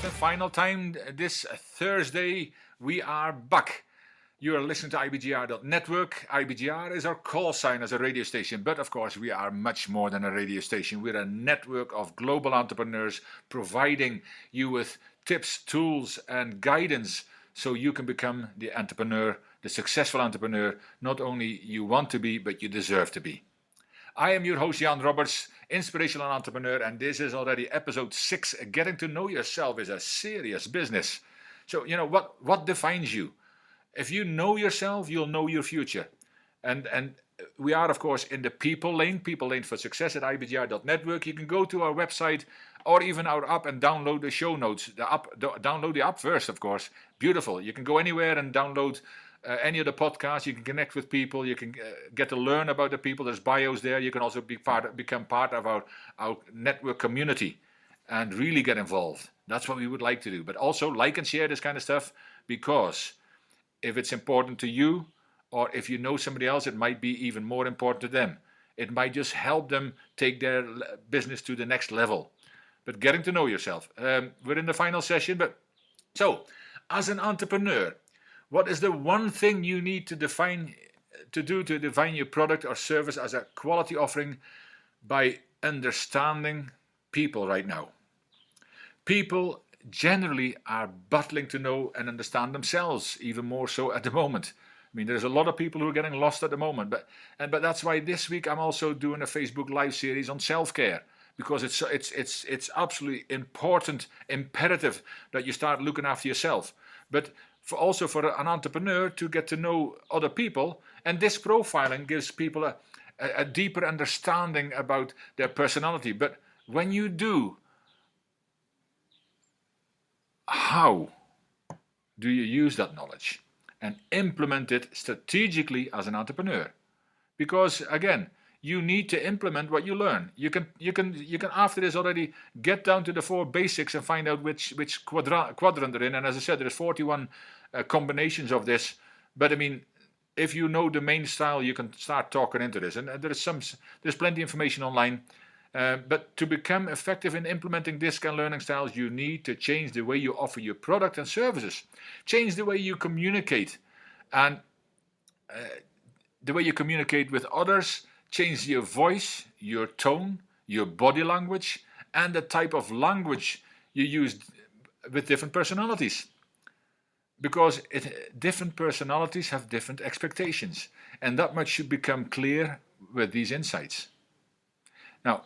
fourth and final time this Thursday, we are back. You are listening to IBGR.network. IBGR is our call sign as a radio station, but of course we are much more than a radio station. We're a network of global entrepreneurs providing you with tips, tools, and guidance so you can become the entrepreneur, the successful entrepreneur, not only you want to be, but you deserve to be. I am your host, Jan Robberts, inspirational entrepreneur, and this is already episode 6. Getting to know yourself is a serious business. So, what defines you? If you know yourself, you'll know your future. And we are, of course, in the people lane for success at IBGR.network. You can go to our website or even our app and download the show notes. Download the app first, of course. Beautiful. You can go anywhere and download any of the podcasts. You can connect with people. You can get to learn about the people. There's bios there. You can also become part of our network community and really get involved. That's what we would like to do. But also like and share this kind of stuff, because if it's important to you, or if you know somebody else, it might be even more important to them. It might just help them take their business to the next level. But getting to know yourself. We're in the final session. So, as an entrepreneur, what is the one thing you need to define your product or service as a quality offering by understanding people right now? People generally are battling to know and understand themselves, even more so at the moment. I mean, there's a lot of people who are getting lost at the moment, but that's why this week I'm also doing a Facebook Live series on self-care, because it's absolutely important, imperative that you start looking after yourself. But also for an entrepreneur to get to know other people, and this profiling gives people a deeper understanding about their personality. But when you do, how do you use that knowledge and implement it strategically as an entrepreneur? Because again, you need to implement what you learn. You can after this already get down to the 4 basics and find out which quadrant they're in. And as I said, there's 41 combinations of this. But I mean, if you know the main style, you can start talking into this. And there's plenty of information online. But to become effective in implementing this kind of learning styles, you need to change the way you offer your product and services. Change the way you communicate, and the way you communicate with others. Change your voice, your tone, your body language, and the type of language you use with different personalities. Because different personalities have different expectations, and that much should become clear with these insights. Now,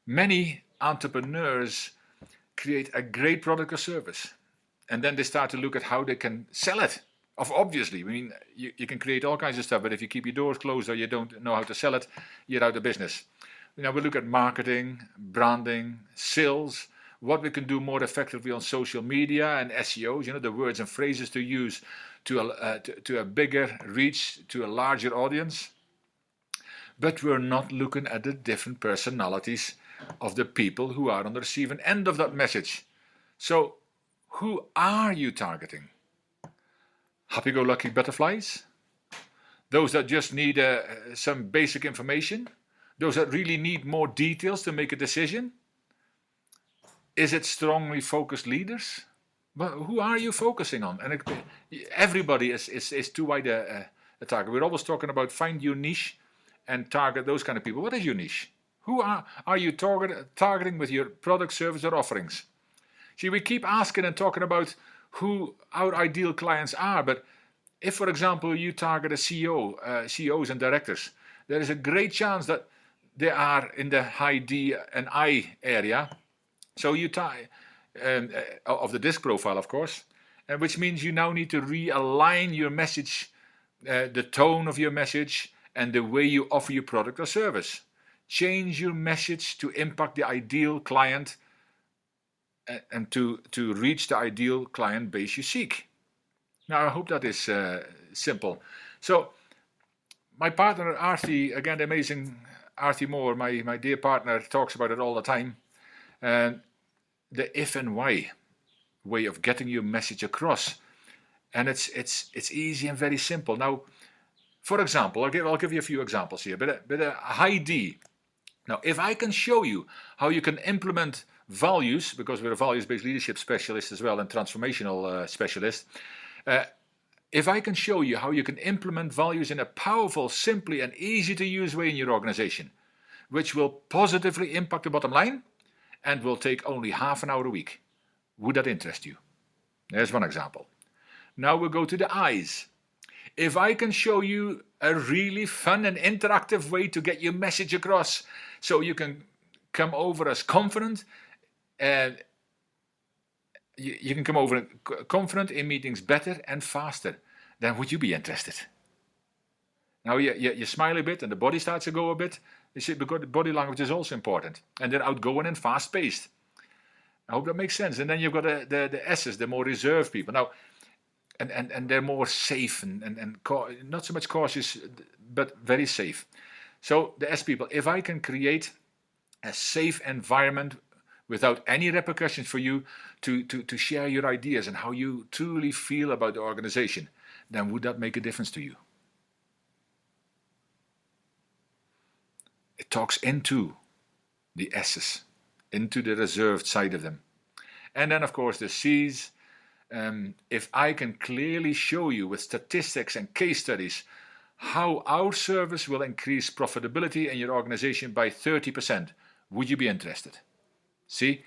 many entrepreneurs create a great product or service, and then they start to look at how they can sell it. Obviously, I mean, you can create all kinds of stuff, but if you keep your doors closed or you don't know how to sell it, you're out of business. Now we look at marketing, branding, sales, what we can do more effectively on social media and SEOs, the words and phrases to use to a bigger reach, to a larger audience. But we're not looking at the different personalities of the people who are on the receiving end of that message. So, who are you targeting? Happy-go-lucky butterflies? Those that just need some basic information? Those that really need more details to make a decision? Is it strongly focused leaders? Well, who are you focusing on? And everybody is too wide a target. We're always talking about find your niche and target those kind of people. What is your niche? Who are you targeting with your product, service, or offerings? See, we keep asking and talking about who our ideal clients are, but if, for example, you target a CEO, CEOs and directors, there is a great chance that they are in the high D and I area. So you of the disc profile, of course, which means you now need to realign your message, the tone of your message, and the way you offer your product or service. Change your message to impact the ideal client and to reach the ideal client base you seek. Now, I hope that is simple. So, my partner, Arthi, again, the amazing Arthi Moore, my dear partner, talks about it all the time. And the if and why way of getting your message across. And it's easy and very simple. Now, for example, I'll give you a few examples here. But a high D. Now, if I can show you how you can implement values, because we're a values-based leadership specialist as well and transformational specialist. If I can show you how you can implement values in a powerful, simply and easy to use way in your organization, which will positively impact the bottom line and will take only half an hour a week, would that interest you? There's one example. Now we'll go to the I's. If I can show you a really fun and interactive way to get your message across so you can come over as confident, and you can come over confident in meetings better and faster, then would you be interested? Now you smile a bit and the body starts to go a bit. You see, because the body language is also important. And they're outgoing and fast-paced. I hope that makes sense. And then you've got the S's, the more reserved people. Now, and they're more safe and not so much cautious, but very safe. So the S people, if I can create a safe environment without any repercussions for you to share your ideas and how you truly feel about the organization, then would that make a difference to you? It talks into the S's, into the reserved side of them. And then, of course, the C's. If I can clearly show you with statistics and case studies how our service will increase profitability in your organization by 30%, would you be interested? See,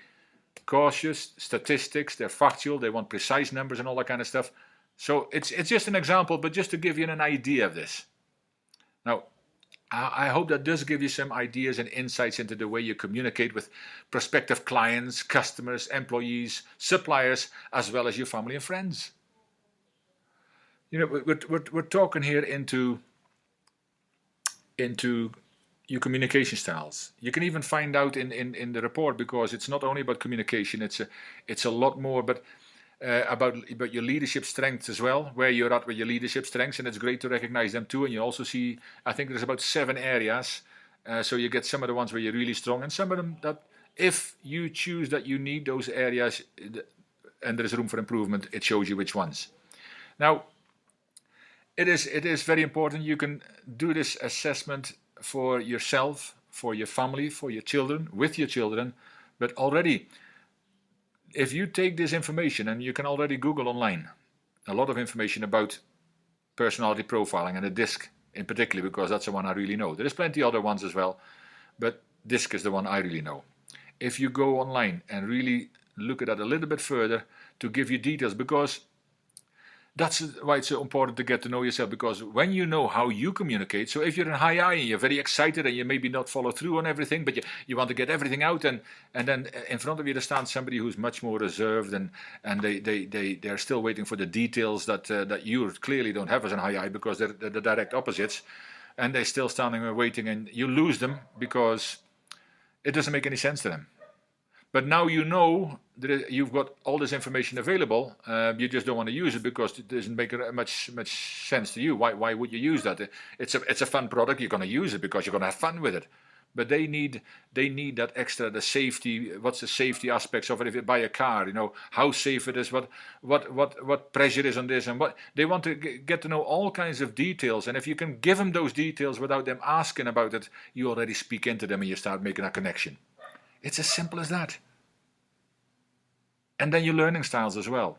cautious, statistics, they're factual, they want precise numbers and all that kind of stuff. So it's just an example, but just to give you an idea of this. Now, I hope that does give you some ideas and insights into the way you communicate with prospective clients, customers, employees, suppliers, as well as your family and friends. You know, we're talking here into your communication styles. You can even find out in the report, because it's not only about communication, it's a lot more, but about your leadership strengths as well, where you're at with your leadership strengths, and it's great to recognize them too. And you also see, I think there's about 7 areas, so you get some of the ones where you're really strong, and some of them that if you choose that you need those areas and there is room for improvement, it shows you which ones. Now, it is very important you can do this assessment for yourself, for your family, for your children, with your children, but already, if you take this information, and you can already Google online a lot of information about personality profiling, and a DISC in particular, because that's the one I really know. There is plenty other ones as well, but DISC is the one I really know. If you go online and really look at that a little bit further to give you details, because that's why it's so important to get to know yourself, because when you know how you communicate, so if you're in high I and you're very excited and you maybe not follow through on everything, but you want to get everything out, and then in front of you there stands somebody who's much more reserved, and they're still waiting for the details that you clearly don't have as an high I, because they're the direct opposites, and they're still standing and waiting, and you lose them because it doesn't make any sense to them. But now you know that you've got all this information available. You just don't want to use it because it doesn't make much sense to you. Why would you use that? It's a fun product. You're going to use it because you're going to have fun with it. But they need that extra, the safety. What's the safety aspects of it? If you buy a car, you know how safe it is. What pressure is on this, and what they want to get to know all kinds of details. And if you can give them those details without them asking about it, you already speak into them and you start making a connection. It's as simple as that. And then your learning styles as well.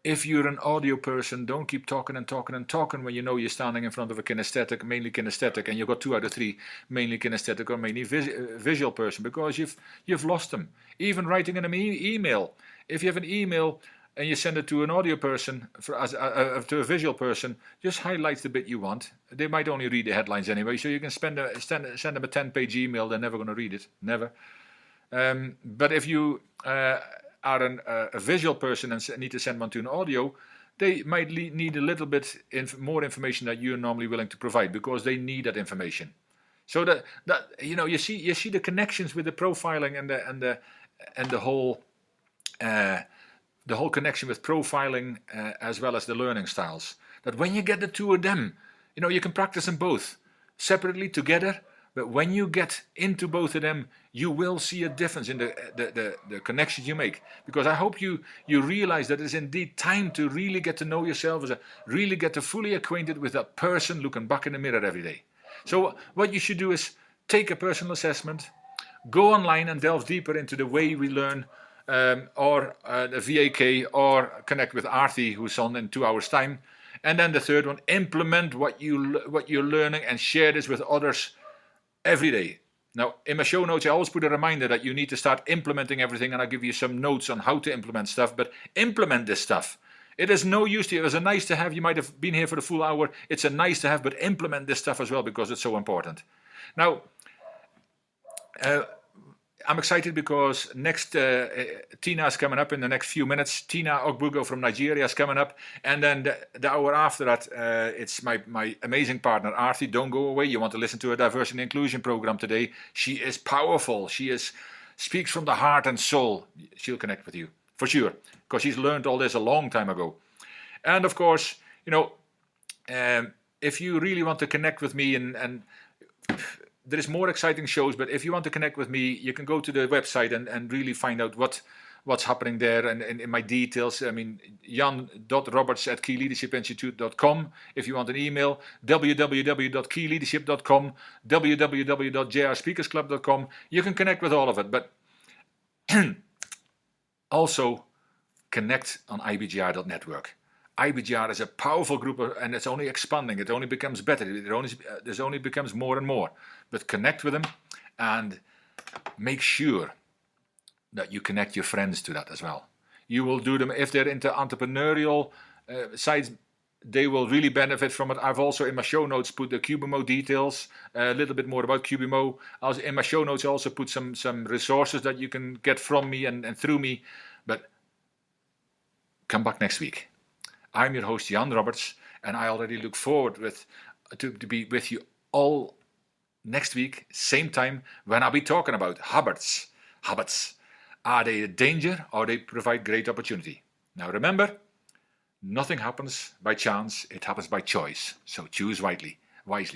If you're an audio person, don't keep talking and talking and talking when you know you're standing in front of a kinesthetic, mainly kinesthetic, and you've got 2 out of 3 mainly kinesthetic or mainly visual person, because you've lost them. Even writing in an email. If you have an email and you send it to an audio person, to a visual person, just highlight the bit you want. They might only read the headlines anyway, so you can send them a 10-page email. They're never going to read it, never. But if you are a visual person and need to send one to an audio, they might need a little bit more information that you're normally willing to provide, because they need that information. So that you see the connections with the profiling and the whole connection with profiling as well as the learning styles. That when you get the 2 of them, you can practice them both separately, together. But when you get into both of them, you will see a difference in the connections you make. Because I hope you realize that it's indeed time to really get to know yourself, really get to fully acquainted with that person looking back in the mirror every day. So what you should do is take a personal assessment, Go online and delve deeper into the way we learn, or the VAK, or connect with Arthi, who's on in 2 hours' time. And then the third one, implement what you're learning and share this with others every day. Now, in my show notes, I always put a reminder that you need to start implementing everything, and I'll give you some notes on how to implement stuff, but implement this stuff. It is no use to you. It was a nice to have. You might have been here for the full hour. It's a nice to have, but implement this stuff as well because it's so important. Now, I'm excited because next Tina is coming up in the next few minutes. Tina Ogbugo from Nigeria is coming up. And then the hour after that, it's my amazing partner, Arthi. Don't go away. You want to listen to a diversity and inclusion program today. She is powerful. She speaks from the heart and soul. She'll connect with you, for sure, because she's learned all this a long time ago. And of course, if you really want to connect with me and there is more exciting shows, but if you want to connect with me, you can go to the website and really find out what's happening there and in my details. I mean, jan.roberts@keyleadershipinstitute.com if you want an email, www.keyleadership.com, www.jrspeakersclub.com. You can connect with all of it, but also connect on ibgr.network. IBGR is a powerful group, and it's only expanding. It only becomes better. It only becomes more and more. But connect with them and make sure that you connect your friends to that as well. You will do them if they're into entrepreneurial sides. They will really benefit from it. I've also in my show notes put the Cubimo details, a little bit more about Cubimo. In my show notes I also put some resources that you can get from me and through me. But come back next week. I'm your host, Jan Roberts, and I already look forward to be with you all next week, same time, when I'll be talking about habits. Habits. Are they a danger or they provide great opportunity? Now remember, nothing happens by chance, it happens by choice. So choose wisely.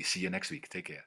See you next week. Take care.